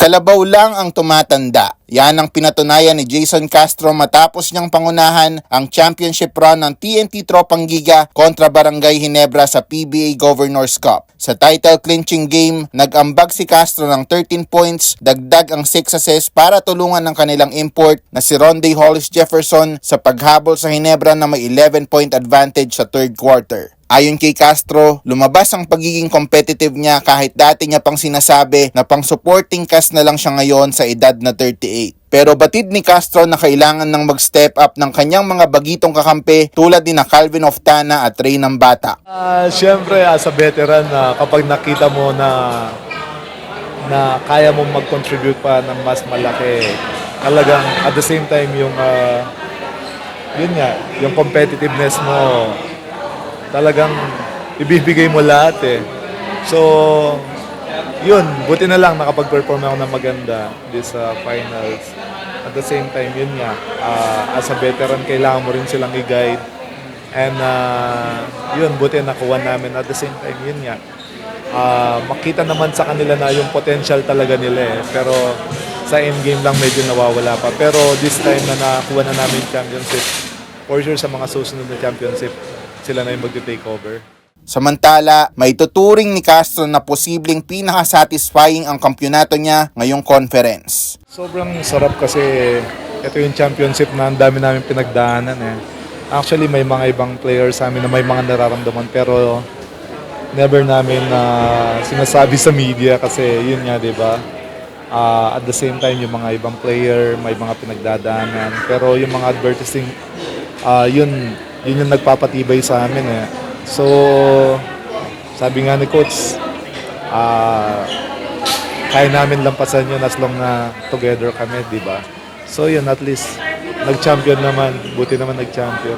Kalabaw lang ang tumatanda. Yan ang pinatunayan ni Jason Castro matapos niyang pangunahan ang championship run ng TNT Tropang Giga kontra Barangay Ginebra sa PBA Governors Cup. Sa title clinching game, nag-ambag si Castro ng 13 points, dagdag ang 6 assists para tulungan ng kanilang import na si Ronde Hollis Jefferson sa paghabol sa Ginebra na may 11-point advantage sa third quarter. Ayon kay Castro, lumabas ang pagiging competitive niya kahit dati niya pang sinasabi na pang supporting cast na lang siya ngayon sa edad na 38. Pero batid ni Castro na kailangan ng mag-step up ng kanyang mga bagitong kakampi tulad ni na Calvin Oftana at Ray Nambata. Siyempre, as a veteran, kapag nakita mo na kaya mo mag-contribute pa ng mas malaki, talagang at the same time yung yung competitiveness mo, talagang ibibigay mo lahat eh. So, yun, buti na lang nakapag-perform ako ng maganda this finals. At the same time, yun nga, as a veteran, kailangan mo rin silang i-guide. And yun, buti nakuha namin. At the same time, yun nga, makita naman sa kanila na yung potential talaga nila eh. Pero sa endgame lang medyo nawawala pa. Pero this time na nakuha na namin championship, for sure sa mga susunod na championship, sila na yung mag-take over. Samantala, may tuturing ni Castro na posibleng pinaka-satisfying ang kampyonato niya ngayong conference. Sobrang sarap kasi ito yung championship na ang dami namin pinagdaanan eh. Actually, may mga ibang players sa amin na may mga nararamdaman pero never namin sinasabi sa media kasi yun nga, di ba? At the same time, yung mga ibang player, may mga pinagdadaanan. Pero yung mga advertising, yun yung nagpapatibay sa amin eh. So, sabi nga ni Coach, kaya namin lampasan yun as long na together kami, di ba? So yun, at least, nag-champion naman, buti naman nag-champion.